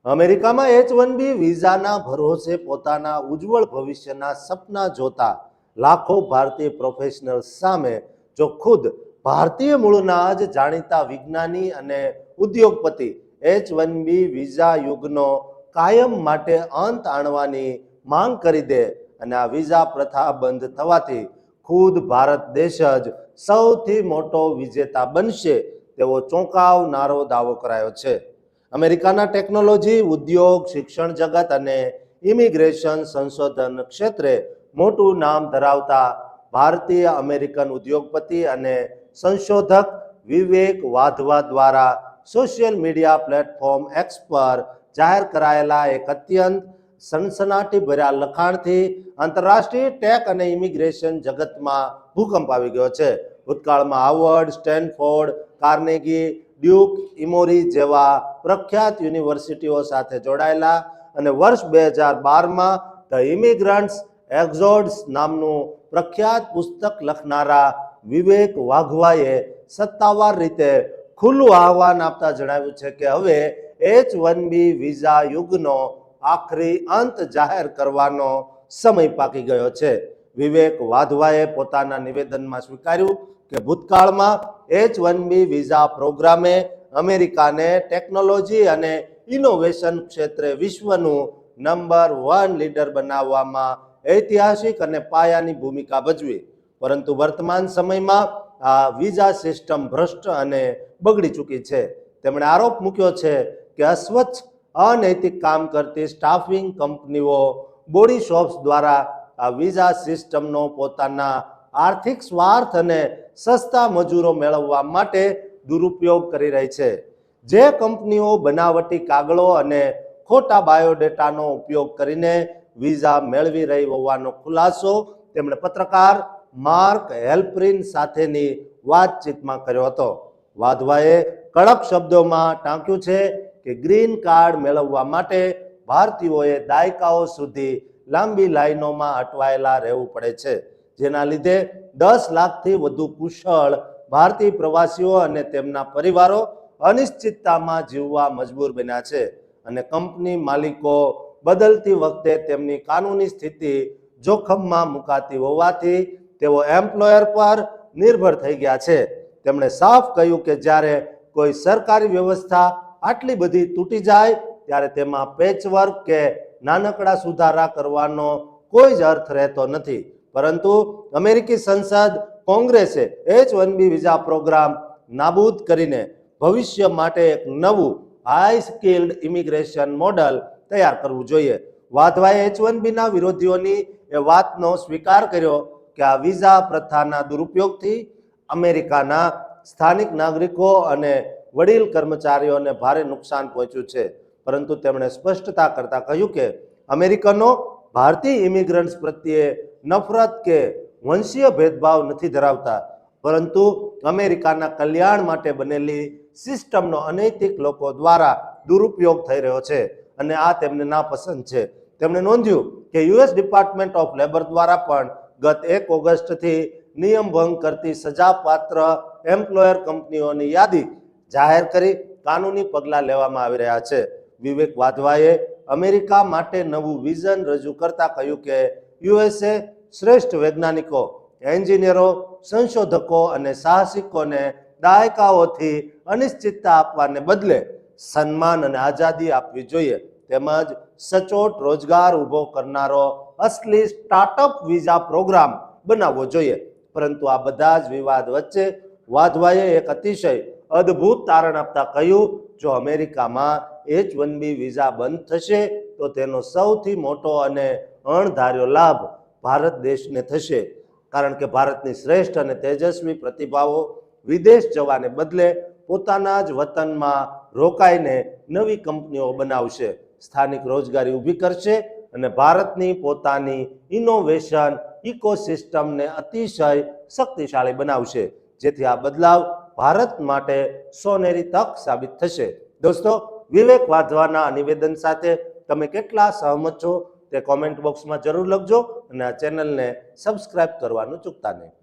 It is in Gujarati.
અમેરિકામાં H1B વિઝાના ભરોસે પોતાના ઉજ્જવળ ભવિષ્યના સપના જોતા લાખો ભારતીય પ્રોફેશનલ્સ સામે જો ખુદ ભારતીય મૂળના જ જાણીતા વિજ્ઞાની અને ઉદ્યોગપતિ H1B વિઝા યુગનો કાયમ માટે અંત આણવાની માંગ કરી દે અને આ વિઝા પ્રથા બંધ થવાથી ખુદ ભારત દેશ જ સૌથી મોટો વિજેતા બનશે તેવો ચોંકાવનારો દાવો કરાયો છે. અમેરિકાના ટેકનોલોજી, ઉદ્યોગ, શિક્ષણ જગત અને ઇમિગ્રેશન સંશોધન ક્ષેત્રે મોટું નામ ધરાવતા ભારતીય અમેરિકન ઉદ્યોગપતિ અને સંશોધક વિવેક વાધવા દ્વારા સોશિયલ મીડિયા પ્લેટફોર્મ એક્સ પર જાહેર કરાયેલા એક અત્યંત સનસનાટીભર્યા લખાણથી આંતરરાષ્ટ્રીય ટેક અને ઇમિગ્રેશન જગતમાં ભૂકંપ આવી ગયો છે. ભૂતકાળમાં હાર્વર્ડ, સ્ટેનફોર્ડ, કાર્નેગી, ડ્યુક, ઇમોરી જેવા પ્રખ્યાત યુનિવર્સિટીઓ સાથે જોડાયેલા અને વર્ષ 2012માં ધ ઇમિગ્રન્ટ્સ એક્ઝોડસ નામનું પ્રખ્યાત પુસ્તક લખનારા વિવેક વાઘવાએ સત્તાવાર રીતે ખુલ્લું આહવાન આપતા જણાવ્યું છે કે હવે H1B વિઝા યુગનો આખરી અંત જાહેર કરવાનો સમય પાકી ગયો છે. વિવેક વાધવાએ પોતાના નિવેદનમાં સ્વીકાર્યું કે ભૂતકાળમાં H1B વિઝા પ્રોગ્રામે અમેરિકાને ટેકનોલોજી અને ઇનોવેશન ક્ષેત્રે વિશ્વનું નંબર 1 લીડર બનાવવામાં ઐતિહાસિક અને પાયાની ભૂમિકા ભજવી, પરંતુ વર્તમાન સમયમાં આ વિઝા સિસ્ટમ ભ્રષ્ટ અને બગડી ચૂકી છે. તેમણે આરોપ મૂક્યો છે કે અસ્વચ્છ, અનૈતિક કામ કરતી સ્ટાફિંગ કંપનીઓ બોડી શોપ્સ દ્વારા આ વિઝા સિસ્ટમનો પોતાના આર્થિક સ્વાર્થ અને સસ્તા મજૂરો મેળવવા માટે દુરુપયોગ કરી રહી છે. જે કંપનીઓ બનાવટી કાગળો અને ખોટા બાયોડેટાનો ઉપયોગ કરીને વિઝા મેળવી રહી હોવાનો ખુલાસો તેમણે પત્રકાર માર્ક હેલ્પરીન સાથેની વાતચીતમાં કર્યો હતો. વાધવાએ કડક શબ્દોમાં ટાંક્યું છે કે ગ્રીન કાર્ડ મેળવવા માટે ભારતીયોએ દાયકાઓ સુધી લાંબી લાઈનોમાં અટવાયેલા રહેવું પડે છે, જેના લીધે 10 લાખથી વધુ કુશળ ભારતીય પ્રવાસીઓ અને તેમના પરિવારો અનિશ્ચિતતામાં જીવવા મજબૂર બન્યા છે અને કંપની માલિકો બદલતી વખતે તેમની કાનૂની સ્થિતિ જોખમમાં મુકાતી હોવાથી તેઓ એમ્પ્લોયર પર નિર્ભર થઈ ગયા છે. તેમણે સાફ કહ્યું કે જ્યારે કોઈ સરકારી વ્યવસ્થા આટલી બધી તૂટી જાય ત્યારે તેમાં પેચવર્ક કે નાનકડા સુધારા કરવાનો કોઈ જ અર્થ રહેતો નથી. પરંતુ અમેરિકી સંસદ કોંગ્રેસે H1B વિઝા પ્રોગ્રામ નાબૂદ કરીને ભવિષ્ય માટે એક નવું હાઈ સ્કિલ્ડ ઇમિગ્રેશન મોડલ તૈયાર કરવું જોઈએ. વાધવાએ H1B ના વિરોધીઓની એ વાતનો સ્વીકાર કર્યો કે આ વિઝા પ્રથાના દુરુપયોગથી અમેરિકાના સ્થાનિક નાગરિકો અને વડીલ કર્મચારીઓને ભારે નુકસાન પહોંચ્યું છે, પરંતુ તેમણે સ્પષ્ટતા કરતા કહ્યું કે અમેરિકનો ભારતીય ઇમિગ્રન્ટ્સ પ્રત્યે નફરત કે વંશીય ભેદભાવ નથી ધરાવતા, પરંતુ અમેરિકાના કલ્યાણ માટે બનેલી સિસ્ટમનો અનૈતિક લોકો દ્વારા દુરુપયોગ થઈ રહ્યો છે અને આ તેમને નાપસંદ છે. તેમણે નોંધ્યું કે US ડિપાર્ટમેન્ટ ઓફ લેબર દ્વારા પણ ગત 1 ઓગસ્ટથી નિયમ ભંગ કરતી સજાપાત્ર એમ્પ્લોયર કંપનીઓની યાદી જાહેર કરી કાનૂની પગલાં લેવામાં આવી રહ્યા છે. વિવેક વાધવાએ અમેરિકા માટે નવું વિઝન રજૂ કરતા કહ્યું કે USA શ્રેષ્ઠ વૈજ્ઞાનિકો, એન્જિનિયરો, સંશોધકો અને સાહસિકોને દાયકાઓથી અનિશ્ચિતતા આપવાને બદલે સન્માન અને આઝાદી આપવી જોઈએ, તેમજ સચોટ રોજગાર ઊભો કરનારો અસલી સ્ટાર્ટઅપ વિઝા પ્રોગ્રામ બનાવવો જોઈએ. પરંતુ આ બધા જ વિવાદ વચ્ચે વાધવાએ એક અતિશય અદ્ભુત તારણ આપતા કહ્યું, જો અમેરિકામાં H1B વિઝા બંધ થશે તો તેનો સૌથી મોટો અને અણધાર્યો લાભ ભારત દેશને થશે, કારણ કે ભારતની શ્રેષ્ઠ અને તેજસ્વી પ્રતિભાઓ વિદેશ જવાને બદલે પોતાના જ વતનમાં રોકાઈને નવી કંપનીઓ બનાવશે, સ્થાનિક રોજગારી ઊભી કરશે અને ભારતની પોતાની ઇનોવેશન ઇકોસિસ્ટમને અતિશય શક્તિશાળી બનાવશે, જેથી આ બદલાવ ભારત માટે સોનેરી તક સાબિત થશે. દોસ્તો, વિવેક વાધવાના નિવેદન સાથે તમે કેટલા સહમત છો તે કોમેન્ટ બોક્સમાં જરૂર લખજો અને આ ચેનલને સબસ્ક્રાઇબ કરવાનું ચૂકતા નહીં.